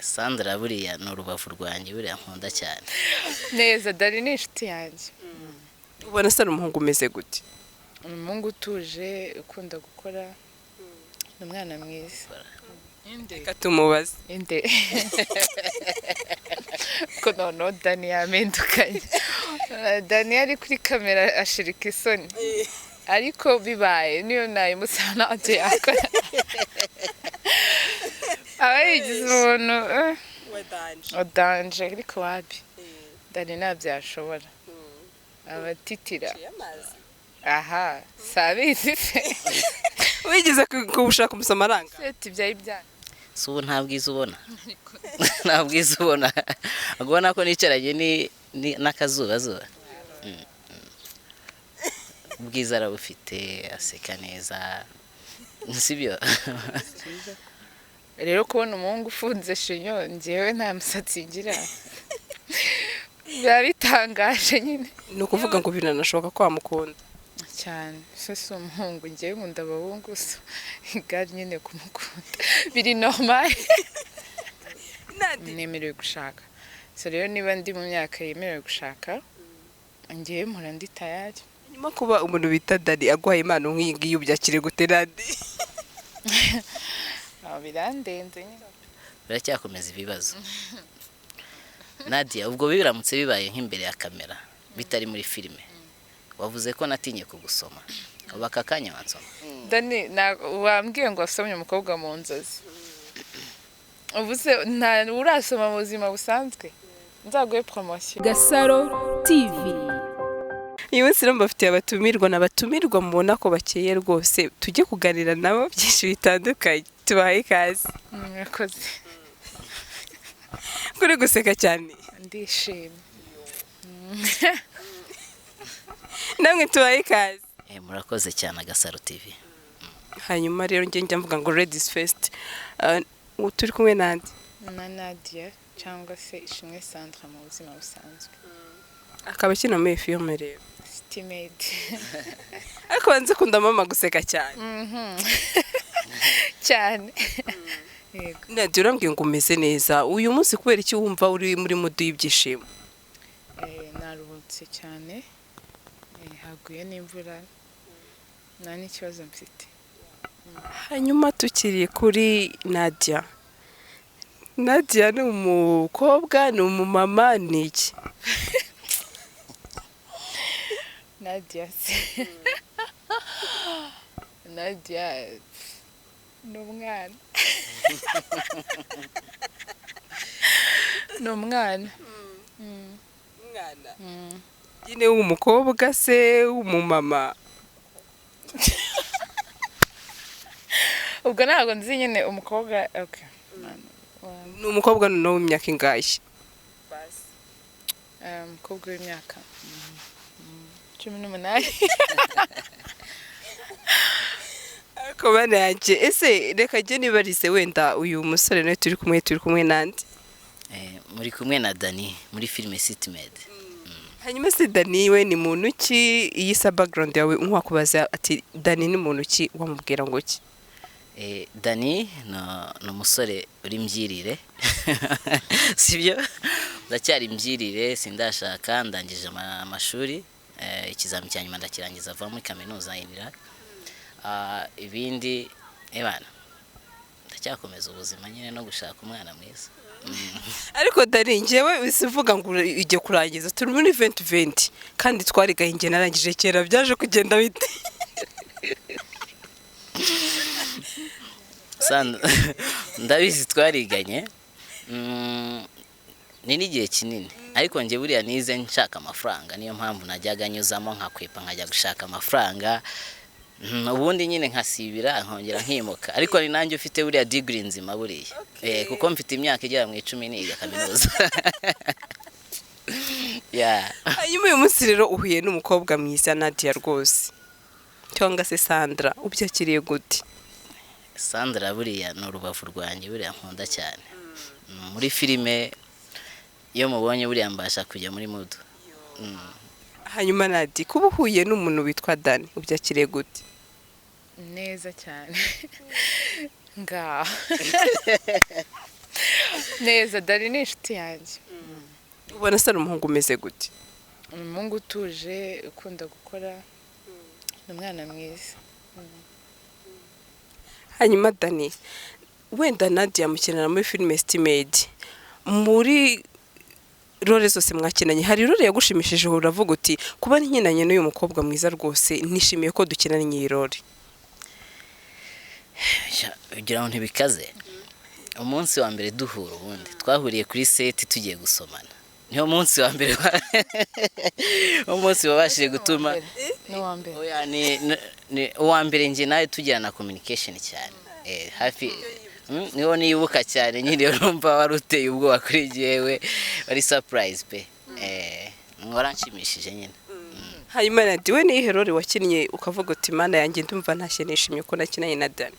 Sandra buriya ni urubavu rwanjye buriya nkunda cyane. neza Dani ni inshuti yanjye. ubona se ari umuhungu umeze gute? Umuhungu utuje ukunda gukora, ni umwana mwiza. Reka tumubaze. Inde ko noneho Dani yamendukanye. Dani ari kuri kamera ashirika isoni, ariko bibaye niyo nayimusaba ntacyo yakora. aba yigize umuntu odanje ariko wabi Dani ntabyo yashobora, abatitira. Aha sabizi se wigeze gushaka umusamaranga? seti byari byane Si ubu nta bwiza ubona. Nta bwiza ubona. Ubona ko nicaranye n'akazuba zuba. Ubwiza arabufite, aseka neza. Sibyo? rero kubona umuhungu ufunze shinyo njyewe nta musatsi ngira biba bitangaje nyine. ni ukuvuga ngo biranashoboka ko wamukunda cyane. Se si umuhungu, njyewe nkunda abahungu, so igari nyine kumukunda biri normal. nemerewe gushaka, so rero niba ndi mu myaka yemerewe gushaka njyewe mpora ndi tayari. nyuma kuba umuntu bita Dani aguhaye impano nk'iyi ngiyi ubyakire gute Dani? aho birandenze nyine. Biracyakomeza ibibazo. Nadia, ubwo biramutse bibaye nk'imbere ya kamera bitari muri filime, wavuze ko natinye kugusoma, ubu aka kanya wansoma. Dani wambwiye ngo wasomye umukobwa mu nzozi, ubu se nta urasoma mu buzima busanzwe? Nzaguhe promotion. Gasaro TV. Uyu munsi rero mbafitiye abatumirwa n'abatumirwa mubona ko bakeye rwose, tujye kuganira nabo byinshi bitandukanye. Tubahaye ikaze. Murakoze. Kuri guseka cyane. Ndishimye. Namwe tubahaye ikaze. Murakoze cyane Gasaro TV. Hanyuma rero njya mvuga ngo ladies first. Turi kumwe nande? Na Nadia cyangwa se Ishimwe Sandra mu buzima busanzwe. Akaba kino muri filme rero. Estimate. Ariko banze kunda mama guseka cyane. Cyane. Yego. Nadia urambwiye ngo umeze neza. Uyu munsi kubera iki wumva uri muri mood y'ibyishimo? Naruhutse cyane. Haguye n'imvura. Nta n'ikibazo mfite. Hanyuma tukiriye kuri Nadia. Nadia ni umukobwa, ni umumama, ni iki? Nadia se. Nadia ni umwana. Ni umwana. Umwana. Nyine w'umukobwa se w'umumama? Ubwo ntabwo nzi nyine umukobwa. Okay. Ni umukobwa noneho w'imyaka ingahe? Umukobwa w'imyaka 18. Ariko bana yanjye, ese reka njye nibarize wenda uyu musore nawe turi kumwe nande? Muri kumwe na Dani muri filime Sitmed. Hanyuma se Dani we ni muntu ki? Iyi sa background yawe nkwakubaza ati Dani ni muntu ki, wamubwira ngo ki? Dani ni umusore uri mbyirire. Sibyo? Ndacyari mbyirire, sindashaka, ndangije amashuri, ikizami cya nyuma ndakirangiza ava muri kaminuza y'Inira. Ibindi ebana ndacyakomeza ubuzima nyine no gushaka umwana mwiza. Ariko Dani njyewe usivuga ngo ujye kurangiza, turi muri 2020 kandi twarigaye njye narangije kera, byaje kugenda bite? Ndabizi twariganye ni n'igihe kinini, ariko njye buriya nize nshaka amafaranga, niyo mpamvu najyaga nyuzamo nkakwepa nkajya gushaka amafaranga, ubundi nyine nkasibira nkongera nkimuka, ariko ni nanjye ufite buriya degree nzima buriya. Kuko mfite imyaka igera mu 10 niga kaminuza. Hanyuma uyu munsi rero uhuye n'umukobwa mwiza Nadia rwose, cyangwa se Sandra, ubyakiriye gute? Sandra buriya ni urubavu rwanjye buriya nkunda cyane. Muri filime iyo mubonye buriya mbasha kujya muri mood. Hanyuma Nadia, kuba uhuye n'umuntu witwa Dani ubyakiriye gute? Neza cyane. Ngaho neza Dani ni inshuti yanjye. ubona asa n'umuhungu umeze gute? Umuhungu utuje ukunda gukora, ni umwana mwiza. Hanyuma Dani, wenda Nadia mukinana muri filime Estimate, muri role zose mwakinanye hari role yagushimishije uravuga uti kuba nkinanye n'uyu mukobwa mwiza rwose nishimiye ko dukinanye iyi role? ugira ngo ntibikaze. Umunsi wa mbere duhura ubundi twahuriye kuri set tugiye gusomana, niyo munsi wa mbere umunsi wabashije gutuma N'uwa mbere. oya ni uwa mbere njye nawe tujyana communication cyane hafi niho nibuka cyane nyine urumva wari uteye ubwoba kuri jewe, wari surprise pe nshimishije nyine. Hanyuma Nadia, we niyihe role wakinnye ukavuga uti mana yanjye ndumva ntashye nishimye ko nakinanye na Dani?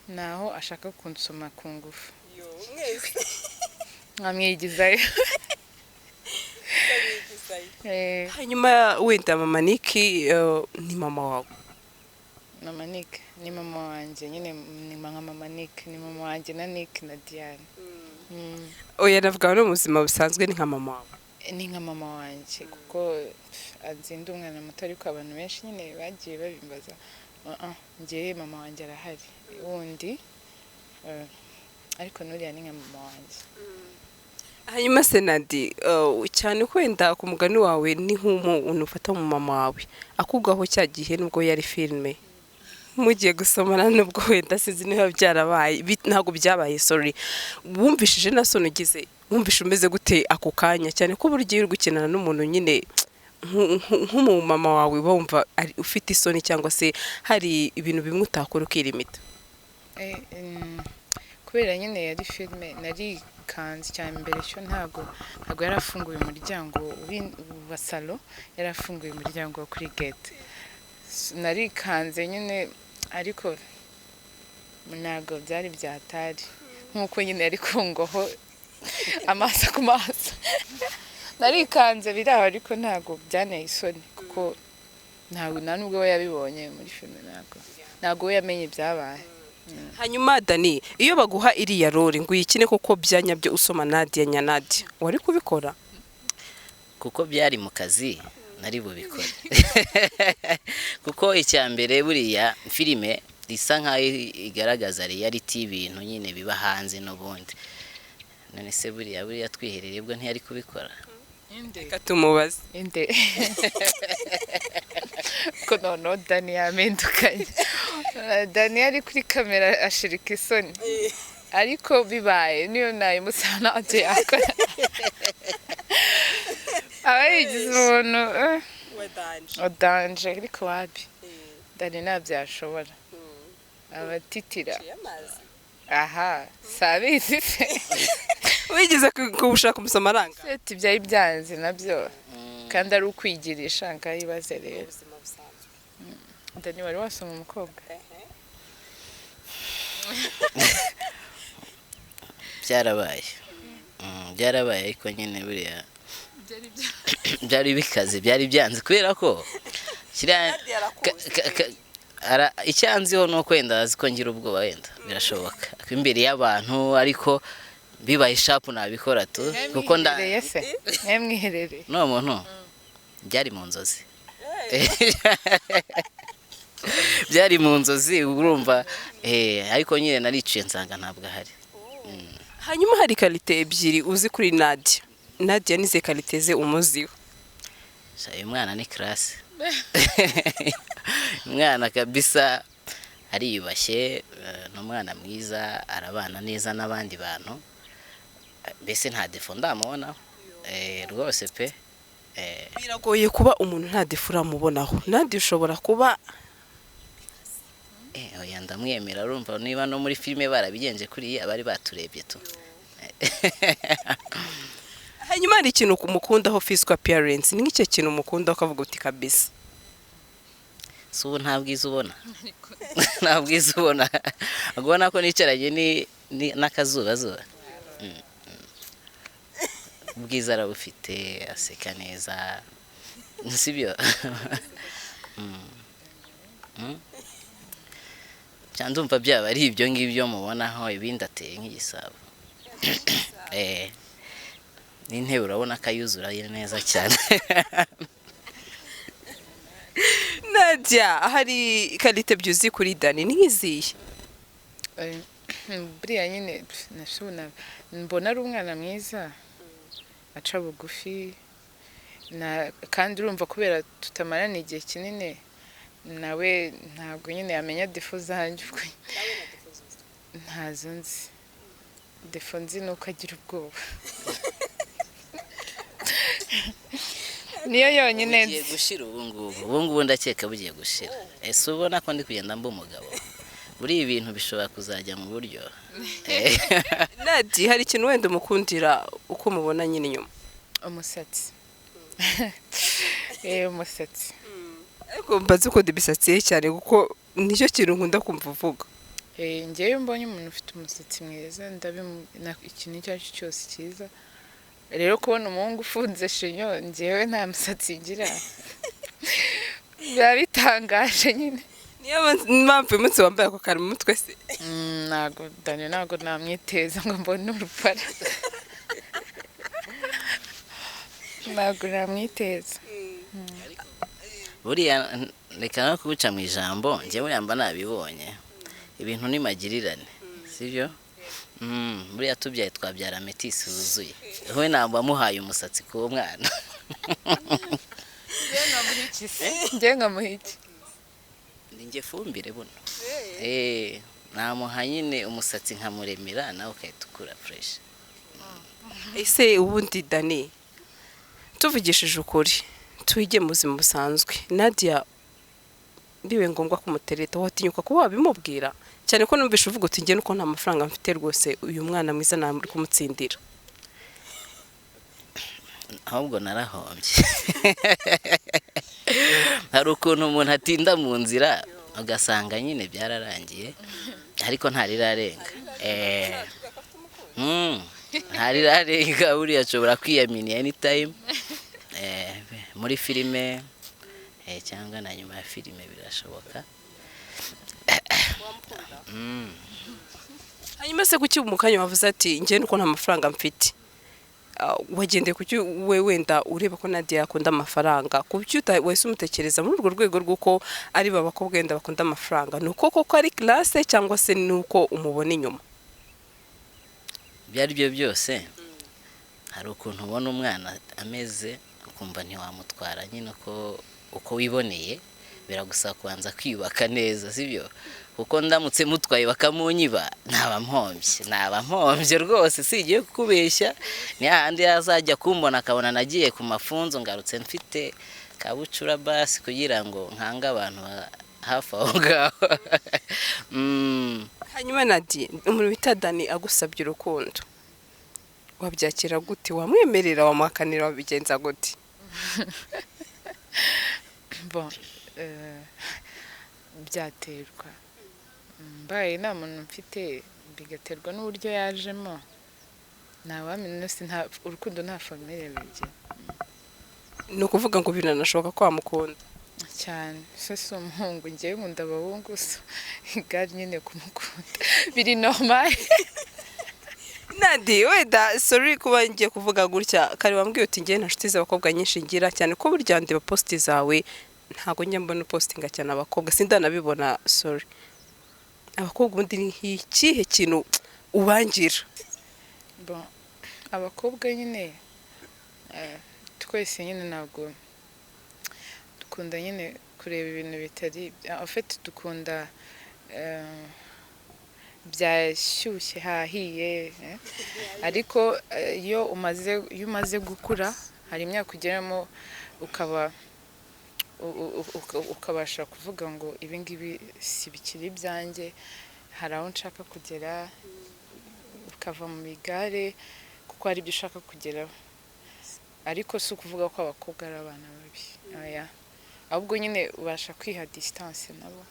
Naho ashaka kunsoma ku ngufu nkamwigizayo. Hanyuma wenda mama Niki ni mama wawe? Mama Nick ni mama wanjye nyine, ni mama Nick ni mama wanjye na Nick na Diane. Oya navuga no mu buzima busanzwe ni nka mama wawe? Ni nka mama wanjye kuko azinda umwana muto, ariko abantu benshi nyine bagiye babimbaza. Njye mama wanjye arahari wundi, ariko nuriya ni nka mama wanjye. Hanyuma se Nadia, cyane kwenda ku mugani wawe ni nk'umuntu ufata mu mama wawe akugaho cya gihe nubwo yari filime mugiye gusomana, nubwo wenda sinzi niba byarabaye, ntabwo byabaye, sorry, wumvishije na soni ugize, wumvishe umeze gute ako kanya, cyane ko buryo uri gukinana n'umuntu nyine nk'umumama wawe wumva ufite isoni cyangwa se hari ibintu bimwe utakora ukirimita? Kubera nyine yari filime narikanze cyane mbere, cyo ntabwo yarafunguye umuryango wa salo, yarafunguye umuryango kuri gate, narikanze nyine, ariko ntabwo byari byatari nkuko nyine yari kungoho amaso ku maso. Narikanze biraho, ariko ntabwo byanteye isoni kuko nta nubwo we yabibonye muri filime, ntabwo we yamenye ibyabaye. Hanyuma Dani, iyo baguha iriya role ngo uyikine koko byanyabyo usoma Nadia Nadia, wari kubikora? Kuko byari mu kazi nari bubikore kuko icyambere buriya filime isa nkaho igaragaza reality ibintu nyine biba hanze n'ubundi. None se buriya twiherereye bwo ntiyari kubikora? Reka tumubaze. Ko noneho Dani yamendukanye. Dani ari kuri kamera ashirika isoni, ariko bibaye niyo nayimusana ate yakora. Aba yigize umuntu odanje, ariko wapi Dani ntabyo yashobora, abatitira. Aha sabizi se wigeze kubushaka umusoma aranga? Seti byari byanze nabyo, kandi ari ukwigirisha ngayibaze rero. Dani wari wasoma umukobwa? byarabaye ariko nyine buriya byari bikaze, byari byanze kubera ko icyanziho ni uko wenda azi ko ngira ubwoba, wenda birashoboka imbere y'abantu, ariko bibaye shapu nabikora tu kuko mwemwiherereye no muntu byari mu nzozi. Byari mu nzozi urumva, ariko nyine nariciye nsanga ntabwo ahari. Hanyuma hari kalite ebyiri uzi kuri Nadia. Nadia nize kalite ze umuziho? Uyu mwana ni classe. Umwana kabisa ariyubashye, n'umwana mwiza, arabana neza n'abandi bantu, mbese nta defo ndamubona rwose pe. Biragoye kuba umuntu nta defo uramubonaho. Nadia ushobora kuba oya ndamwemera, urumva niba no muri filime barabigenje kuri abari baturebye tu. Hanyuma hari ikintu umukundaho physical appearance, ni nk'icyo kintu umukundaho ukavuga uti kabisa si ubu nta bwiza ubona? Nta bwiza ubona, ubona ko nicaranye n'akazuba zuba. Ubwiza arabufite, aseka neza, sibyo? Ndumva byaba ari ibyo ngibyo mubonaho, ibindi ateye nk'igisabo. n'intebe urabona akayuzura neza cyane. Nadia, hari karite byuzi kuri Dani ni nk'izihe? buriya nyine mbona ari umwana mwiza aca bugufi kandi urumva kubera tutamarana igihe kinini nawe ntabwo nyine yamenya defo zanjye ntazo nzi. Defo nzi ni uko agira ubwoba niyo yonyine bugiye gushira ubu ndakeka bugiye gushira. Ese ubona ko ndi kugenda mba umugabo buri ibintu bishobora kuzajya mu buryo. Nadia, hari ikintu wenda umukundira uko mubona nyine inyuma? umusatsi umusatsi. Ariko mbaze ukunda imisatsi ye cyane kuko nicyo kintu nkunda kumva uvuga. Ngewe mbonye umuntu ufite umusatsi mwiza ikintu icyo ari cyo cyose cyiza. Rero kubona umuhungu ufunze shinyo ngewe nta musatsi ngira biba bitangaje nyine. Niyo mpamvu uyu munsi wambaye ako kantu mu mutwe se? Dani ntabwo namwiteza ngo mbone urupara. Ntabwo namwiteza. Buriya reka no kuguca mu ijambo njyewe yamba nabibonye ibintu ni magirirane sibyo. Buriya tubyaye twabyara metisi wuzuye. Wowe ntabwo wamuhaye umusatsi ku mwana. Njye nkamuha iki? Ninjye fumbire buno. Namuha nyine umusatsi nkamuremera nawe ukahita ukura fresh. Ese ubundi Dani, tuvugishije ukuri twige mu buzima busanzwe, Nadia bibe ngombwa kumutereta watinyuka kuba wabimubwira? Cyane ko numvishe uvuga uti nge nuko nta mafaranga mfite rwose uyu mwana mwiza namuri kumutsindira. Ahubwo narahombye. Hari ukuntu umuntu atinda mu nzira ugasanga nyine byararangiye ariko ntarirarenga. Ntarirarenga buriya ashobora kwiyaminiya anytime. Muri filime cyangwa na nyuma ya filime birashoboka. Hanyuma se kuki mu kanya wavuze ati nge nuko nta mafaranga mfite? Wagendeye kuki we wenda ureba ko Nadia akunda amafaranga? Kuki wese umutekereza muri urwo rwego rw'uko ari babakobwa wenda bakunda amafaranga? Nuko koko ari classe cyangwa se nuko umubona inyuma? Byari byo byose. Hari ukuntu ubona umwana ameze ukumva ntiwamutwara nyine uko wiboneye. Biragusaba kubanza kwiyubaka neza sibyo. Kuko ndamutse mutwaye bakamunyiba naba mpombye rwose sigiye kukubeshya. Ni handi yazajya kumbona akabona nagiye ku mafunzo ngarutse mfite kabucura basi kugira ngo nkanga abantu hafi aho ngaho. Hanyuma Nadia, umuntu bita Dani agusabye urukundo wabyakira gute? Wamwemerera, wamuhakanira, wabigenza gute? Byaterwa. Mbaye nta muntu mfite bigaterwa n'uburyo yajemo. Urukundo nta famille bigira. Ni ukuvuga ngo biranashoboka ko wamukunda cyane. Se si umuhungu ngewe nkunda abahungu igari nyine kumukunda biri normal. Nadia, wenda sorry kuba ngiye kuvuga gutya, kare wambwiye uti ngiye nshuti z'abakobwa nyinshi ngira cyane ko burya ndeba posti zawe ntago njya mbona postinga cyane abakobwa sindanabibona. Sorry, abakobwa ubundi ni ikihe kintu ubangira? Abakobwa nyine twese nyine ntabwo dukunda nyine kureba ibintu bitari afite. Dukunda byashyushye hahiye. Ariko iyo umaze gukura hari imyaka ugeramo ukabasha kuvuga ngo ibi ngibi si bikiri ibyanjye, hari aho nshaka kugera, ukava mu bigare kuko hari ibyo ushaka kugeraho. Ariko si ukuvuga ko abakobwa ari abana babi, ahubwo nyine ubasha kwiha distance nabo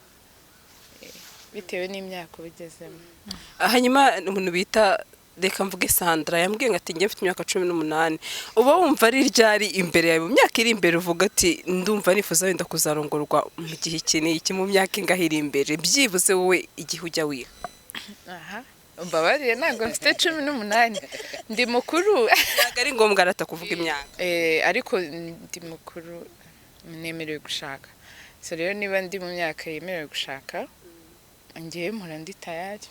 bitewe n'imyaka bigezemo. Hanyuma umuntu bita reka mvuge Sandra yambwiye ati ngiye mfite imyaka 18. Uba wumva ari ryari imbere yawe mu myaka iri imbere uvuga ati ndumva nifuza wenda kuzarongorwa mu gihe iki mu myaka ingahiri imbere byibuze wowe igihe ujya wiha? mbabarire ntabwo mfite 18 ndi mukuru ntabwo ari ngombwa arata kuvuga imyaka ariko ndi mukuru nemerewe gushaka so rero niba ndi mu myaka yemerewe gushaka ngiye mpora ndi tayari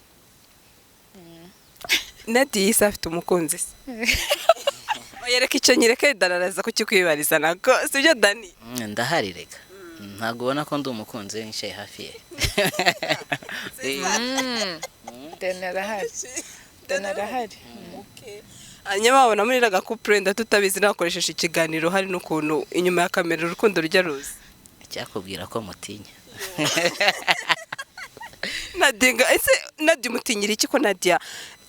Nadia isa afite umukunzi se yereka icyo nyereka dararaza ko kikwibariza nako sibyo Dani ndahari reka ntabwo ubona ko ndi umukunzi wicaye hafi ye denarahari hanyuma wabona muri raga couple nda tutabizi nakoresheje ikiganiro hari n'ukuntu inyuma ya kamera urukundo rujya ruza cyakubwira ko mutinya Nadia ese Nadia mutinyira iki ko Nadia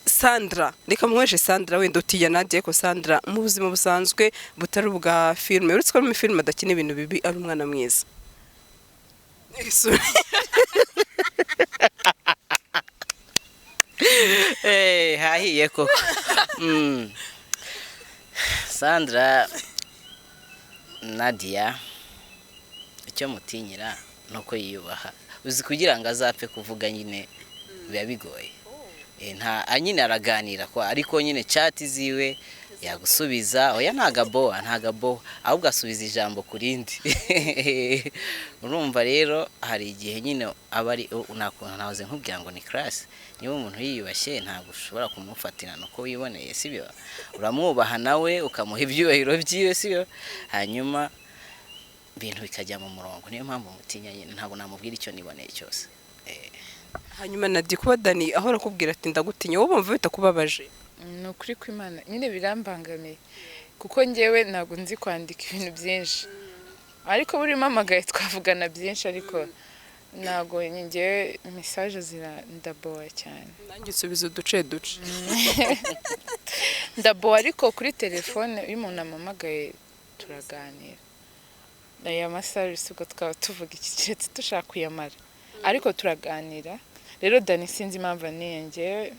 Sandra reka mweshe Sandra wenda utiya Nadia ko Sandra mu buzima busanzwe butari ubwa filme uretse ko mu filme adakina ibintu bibi ari umwana mwiza hahiye koko Sandra Nadia icyo mutinyira nuko yiyubaha uzi kugira ngo azapfe kuvuga nyine biba bigoye nta nyine araganira kwa ariko nyine chat ziwe yagusubiza oya ntagabo ahubwo asubiza ijambo kurindi urumva rero hari igihe nyine abari nakuntu nahoze nkubwira ngo ni class niba umuntu yiyubashye ntabwo ushobora kumufatira nuko wiboneye sibyo uramwubaha nawe ukamuha ibyubahiro byiwe sibyo hanyuma ibintu bikajya mu murongo niyo mpamvu mutinya nyine ntabwo namubwira icyo niboneye cyose hanyuma Nadia kuba Dani aho rakubwira ati ndagutinya wowe bumva bitakubabaje ni ukuri kw'Imana nyine birambangamiye kuko ngewe ntabwo nzi kwandika ibintu byinshi ariko buri mpamagaye twavugana byinshi ariko ntabwo ngewe message zirandaboa cyane nanjye usubiza uduce ndaboa ariko kuri telefone iyo umuntu amamagaye turaganira aya masaje siko twaba tuvuga iki kiretse dushaka kuyamara ariko turaganira rero Dani sinzi impamvu ngewe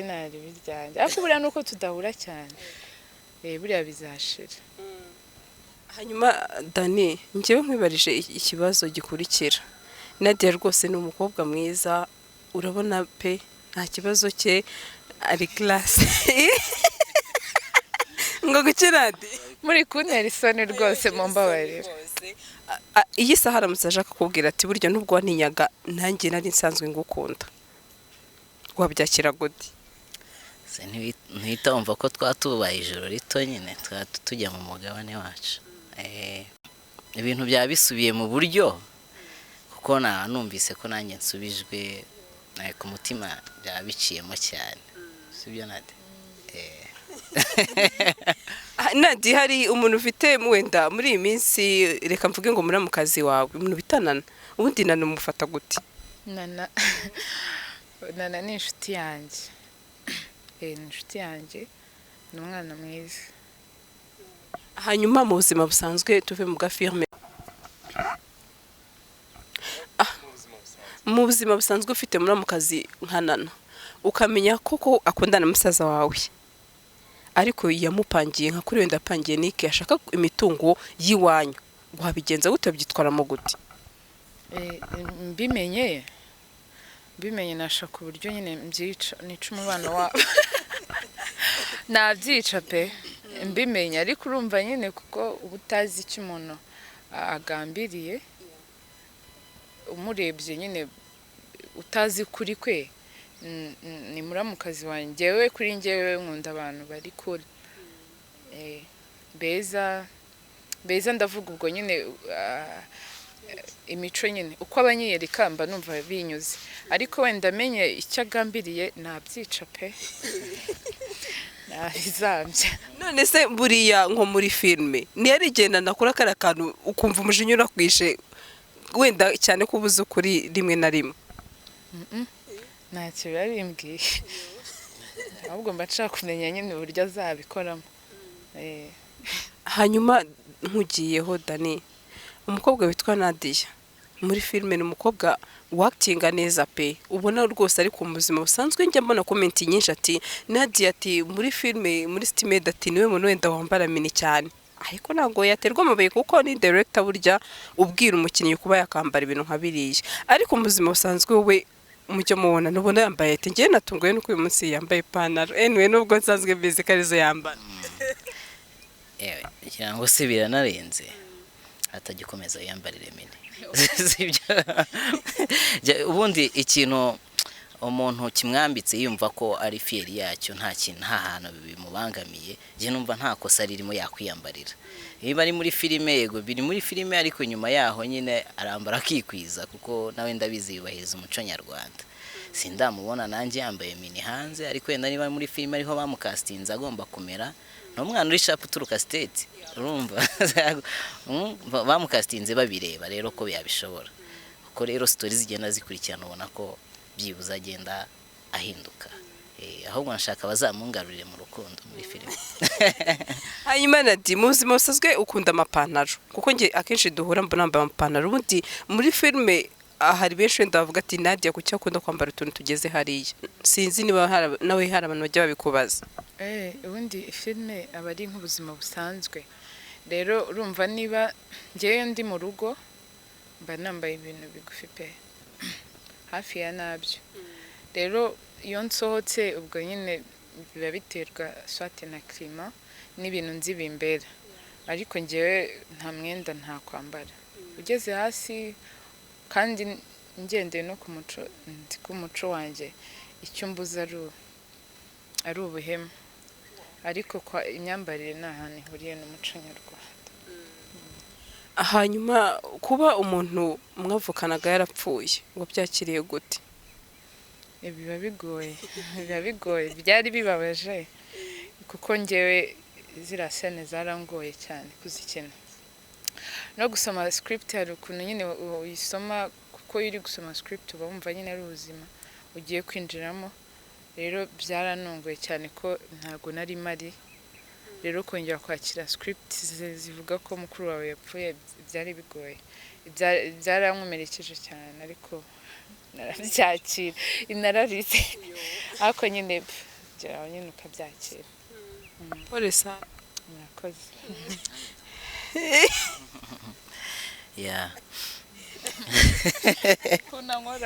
nari bijyanye ariko buriya nuko tudahura cyane buriya bizashira hanyuma Dani ngewe nkwibarije ikibazo gikurikira Nadia rwose ni umukobwa mwiza urabona pe nta kibazo cye ari class ngo gukirade muri kuntera isoni rwose mu mbabarira iyi saha aramutse ashaka kubwira ati burya nubwo wantinyaga nanjye nari nsanzwe ngukunda wabyakira gute se ntihita wumva ko twatubaye ijoro rito nyine tujya mu mugabane wacu ibintu byaba bisubiye mu buryo kuko numvise ko nanjye nsubijwe ku mutima byaba biciyemo cyane sibyo Nadia Nadia hari umuntu ufite wenda muri iyi minsi reka mvuge ngo muri mu kazi wawe umuntu bitanana ubundi nana umufata gute nana ni inshuti yanjye ni inshuti yanjye ni umwana mwiza hanyuma mu buzima busanzwe tuve mu gafirme mu buzima busanzwe ufite muri mu kazi nka Nana ukamenya koko akundana na musaza wawe ariko yamupangiye nka kuri wenda apangiye Nick ashaka imitungo yiwanyu wabigenza gute byitwaramo gute mbimenye nashaka uburyo nyine mbyica nica umubano wa nabyica pe mbimenye ariko urumva nyine kuko ubutazi icyo umuntu agambiriye umurebye nyine utazi kuri kwe ni muramukazi wanjye ngewe kuri ngewe nkunda abantu bari kure beza ndavuga ubwo nyine imico nyine uko abanyiyereka mba numva binyuze ariko wenda amenye icyo agambiriye nabyica pe nabizambye none se buriya nko muri filme ntiyarigenda nakora kara kantu ukumva umujinya urakwishe wenda cyane ko ubuze ukuri rimwe na rimwe ntacyo bimbwiye ahubwo mba nshaka kumenya nyine uburyo azabikoramo hanyuma nkugiyeho Dani umukobwa witwa Nadia muri filme ni umukobwa wakitinga neza pe ubona rwose ari ku buzima busanzwe njya mbona comment nyinshi ati Nadia ati muri filme muri Steamed ati niwe muntu wenda wambara mini cyane ariko ntabwo yaterwa amabuye kuko ni director burya ubwira umukinnyi kuba yakambara ibintu nka biriya ariko mu buzima busanzwe we mujya mubona nubona yambaye ati ngiye natunguye nuko uyu munsi yambaye ipantaro anyway nubwo nsanzwe mbizi ko arizo yambara yewe kugira ngo se biranarenze atagikomeza yambarire mini sibyo ubundi ikintu umuntu kimwambitse yumva ko ari fieri yacyo nta kintu nta hantu bimubangamiye je numva nta kosa ririmo yakwiyambarira niba ari muri filime yego biri muri filime ariko nyuma yaho nyine arambara akikwiza kuko nawe ndabizi yubahiriza umuco nyarwanda sindamubona nanjye yambaye mini hanze ariko wenda niba muri filime ariho bamukastinze agomba kumera n'umwana uri sharp turuka state urumva bamukastinze babireba rero ko yabishobora kuko rero stories zigenda zikurikirana ubona ko byibuza agenda ahinduka ahubwo nashaka bazamungarurire mu rukundo muri filime hanyuma Nadi mu buzima busanzwe ukunda amapantaro kuko nge akenshi duhura mbona nambaye amapantaro ubundi muri filime hari benshi wenda bavuga ati Nadia kuki akunda kwambara utuntu tugeze hariya sinzi niba nawe hari abantu bajya babikubaza ubundi filime aba ari nk'ubuzima busanzwe rero urumva niba ngewe ndi mu rugo mba nambaye ibintu bigufi pe hafi ya nabyo rero iyo nsohotse ubwo nyine biba biterwa swate na klima n'ibintu nzi bimbera ariko ngewe nta mwenda nta kwambara ugeze hasi kandi ngendeye no ku muco wanjye icyo mbuza ari ubuhemu ariko kwa imyambarire nta hantu ihuriye n'umuco nyarwanda hanyuma kuba umuntu mwavukanaga yarapfuye ngo byakiriye gute biba bigoye byari bibabaje kuko ngewe ziriya sene zarangoye cyane kuzikina no gusoma script hari ukuntu nyine uyisoma kuko iri gusoma script uba wumva nyine ari ubuzima ugiye kwinjiramo rero byaranongoye cyane ko ntago nari mari rero kongera kwakira script zivuga ko mukuru wawe yapfuye byari bigoye byarankomerekeje cyane ariko narabyakira inararize ariko nyine byaraho nyine ukabyakira polisa murakoze yeah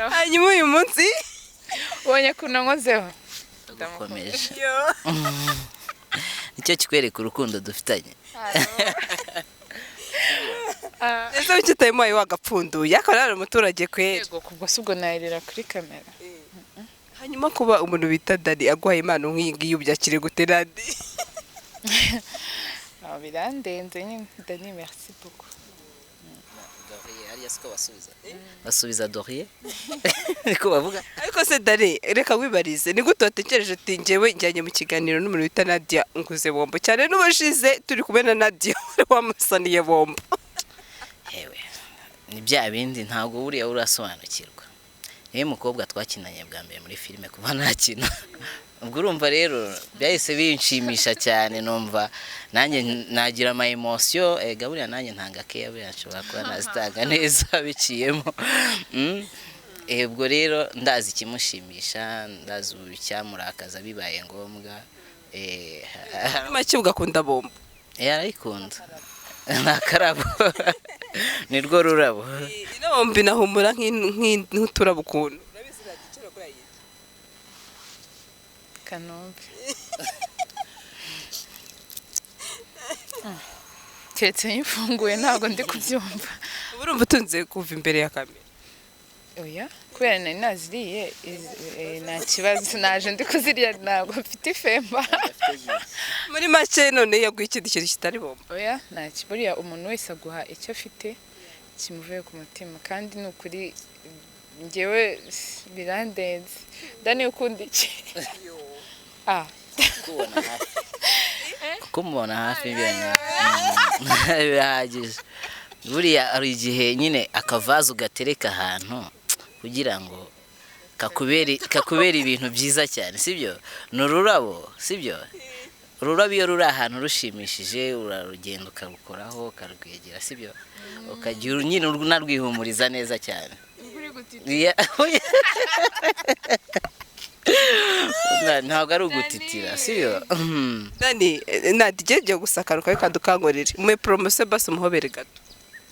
hanyuma uyu munsi ubonye kunankozeho ndakomeje nicyo kikwereka urukundo dufitanye ese wicyo utayimuhaye wagapfunduye akaba ari umuturage kwera yego kubwo si ubwo nayirira kuri kamera hanyuma kuba umuntu bita Dani aguhaye impano nk'iyi ngiyi ubyakire gute Nadi birandenze nyine Dani merci beaucoup basubiza Dorier niko bavuga ariko se Dani reka wibarize ni gute watekereje ati njyewe njyanye mu kiganiro n'umuntu bita Nadia nguze bombo cyane n'ubushize turi kumwe na Nadia wamusaniye bombo yewe ni bya bindi ntabwo buriya urasobanukirwa niyo mukobwa twakinanye bwa mbere muri filime kuva nakina ubwo urumva rero byahise binshimisha cyane numva nanjye nagira ama emotion buriya nanjye ntanga keya buriya nshobora kuba nazitanga neza biciyemo ubwo rero ndazi ikimushimisha ndazi icyamurakaza bibaye ngombwa make ugakunda bombo arayikunda nakarabo nirwo rurabo ino bombo inahumura nk'uturabo ukuntu Kanombe keretse yifunguye ntabwo ndi kubyumva urumva utunze kuva imbere ya kamera oya kubera nari naziriye nta kibazo naje ndi kuzirya ntabwo mfite ifemba muri make none yaguye ikindi kintu kitari bombo oya buriya umuntu wese aguha icyo afite kimuvuye ku mutima kandi ni ukuri ngewe birandenze Dani ukunda iki kuko mubona hafi birahagije buriya hari igihe nyine akavaza ugatereka ahantu kugira ngo kakubera ibintu byiza cyane sibyo ni ururabo sibyo ururabo iyo ruri ahantu rushimishije urarugenda ukarukoraho ukarwegera sibyo ukagira nyine unarwihumuriza neza cyane ntabwo ari ugutitira sibyo Dani Nadia jya gusakara ukakankorera umuhe promotion basi umuhobere gato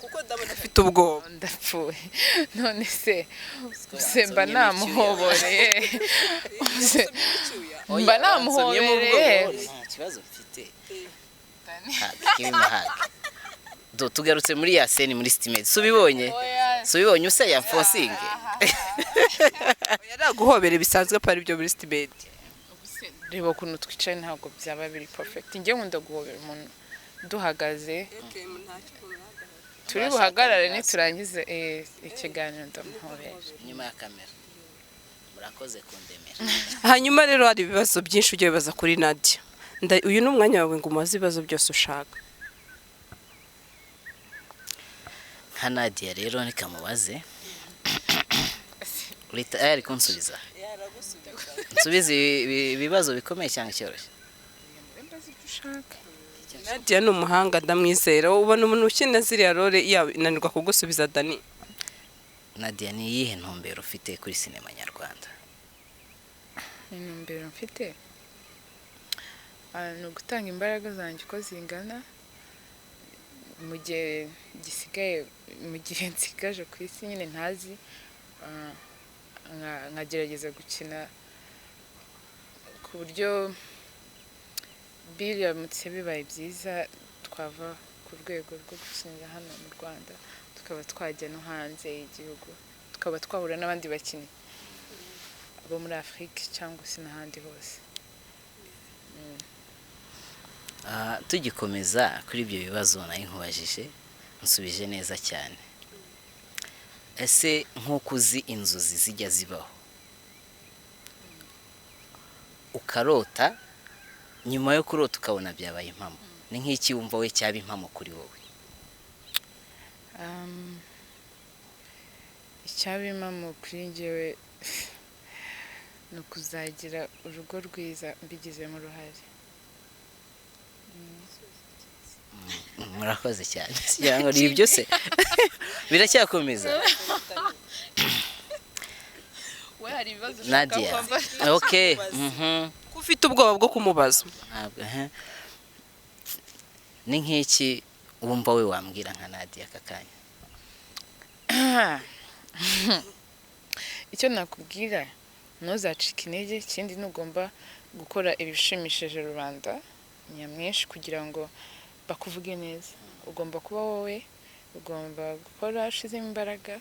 kuko ndabona afite ubwoba ndapfuye none se mba namuhoboreye mba namuhobereye nta kibazo mfite kirimo haga tugarutse muri ya seni muri Stimate subibonye usa ya Fonsinge yaraguhobere bisanzwe pa ari byo muri Stimate reba ukuntu twicaye ntabwo byaba biri perfect njye nkunda guhobera umuntu duhagaze turi buhagarare niturangize ikiganiro ndamuhobeje inyuma ya kamera murakoze kundemera hanyuma rero hari ibibazo byinshi ugiye bibaza kuri Nadia uyu ni umwanya wawe ngo umubaze ibibazo byose ushaka nka Nadia rero nikamubaze urita ari kunsubiza nsubize ibibazo bikomeye cyangwa cyoroshye Nadia ni umuhanga ndamwizera ubona umuntu ukina ziriya role yananirwa kugusubiza Dani Nadia ni iyihe ntumbero ufite kuri sinema nyarwanda intumbero mfite ni ugutanga imbaraga zanjye uko zingana mu gihe nsigaje ku isi nyine ntazi nkagerageza gukina ku buryo biramutse bibaye byiza twava ku rwego rwo gukinira hano mu Rwanda tukaba twajya no hanze y'igihugu tukaba twahura n'abandi bakinnyi bo muri Afurika cyangwa se n'ahandi hose tugikomeza kuri ibyo bibazo nayo nkubajije nsubije neza cyane ese nk'uko uzi inzozi zijya zibaho ukarota nyuma yo kurota ukabona byabaye impamo ni nk'iki wumva we cyaba impamo kuri wowe icyaba impamo kuri njyewe ni ukuzagira urugo rwiza mbigizemo uruhare murakoze cyane cyangwa ni ibyo se biracyakomeza Nadia okay ufite ubwoba bwo kumubaza ni nk'iki wumva we wambwira nka Nadia kakanya icyo nakubwira ntuzacike intege ikindi ntugomba gukora ibishimishije rubanda nyamwinshi kugira ngo bakuvuge neza ugomba kuba wowe ugomba gukora ushizemo imbaraga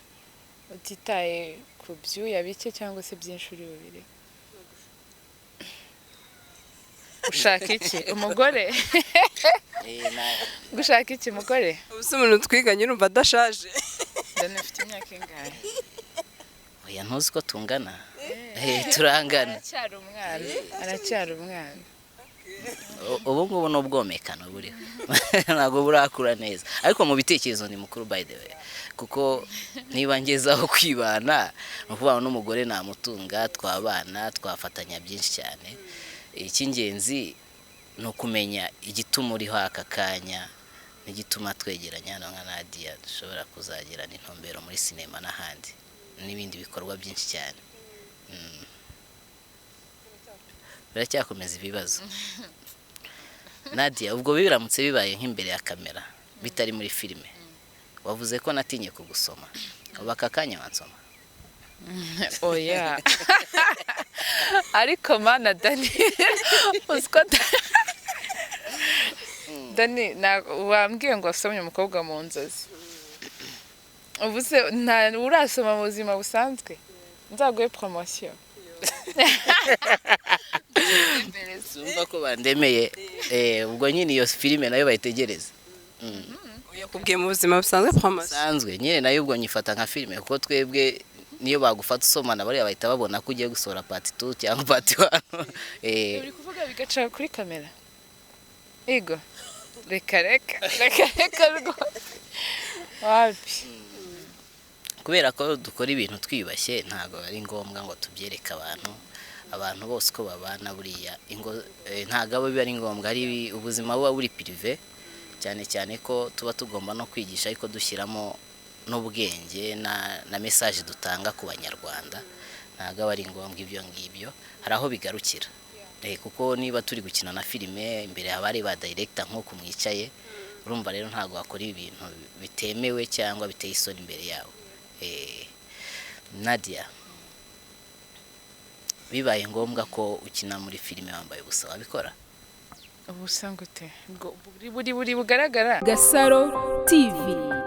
utitaye ku byuya bike cyangwa se byinshi uri bubire ushaka iki umugore gushaka iki umugore ubuse umuntu twiganye urumva adashaje Dani afite imyaka ingahe oya ntuzi ko tungana turangana aracyari umwana ubu ngubu ni ubwomekano buriho ntabwo burakura neza ariko mu bitekerezo ni mukuru by the way kuko niba ngezaho kwibana ni ukubana n'umugore namutunga twabana twafatanya byinshi cyane icy'ingenzi ni ukumenya igituma uriho aka kanya n'igituma twegeranya hano nka Nadia dushobora kuzagirana intumbero muri sinema n'ahandi n'ibindi bikorwa byinshi cyane biracyakomeza ibibazo Nadia ubwo biramutse bibaye nk'imbere ya kamera bitari muri filime wavuze ko natinye kugusoma ubu aka kanya wansoma oya ariko mana Dani uziko Dani wambwiye ngo wasomye umukobwa mu nzozi ubu se nta urasoma mu buzima busanzwe nzaguhe promotion Sumva ko bandemeye ubwo nyine iyo filime nayo bayitegereza yakubwiye mu buzima busanzwe sanzwe nyine nayo ubwo nyifata nka filime kuko twebwe niyo bagufata usomana bari bahita babona ko ugiye gusora part 2 cyangwa part 1 uri kuvuga bigaca kuri kamera ego reka rwo wapi kubera ko dukora ibintu twibashye ntago ari ngombwa ngo tubyereke abantu bose ko babana buriya ntago abo biba ari ngombwa ari ubuzima buba buri privé cyane cyane ko tuba tugomba no kwigisha ariko dushyiramo n'ubwenge na message dutanga ku banyarwanda ntago ari ngombwa ibyo ngibyo hari aho bigarukira kuko niba turi gukina na filime imbere habari ba director nko kumwicaye urumva rero ntabwo wakora ibintu bitemewe cyangwa biteye isoni imbere yawe. Nadia, bibaye ngombwa ko ukina muri filime wambaye ubusa wabikora? ubusa gute buri bugaragara. Gasaro TV.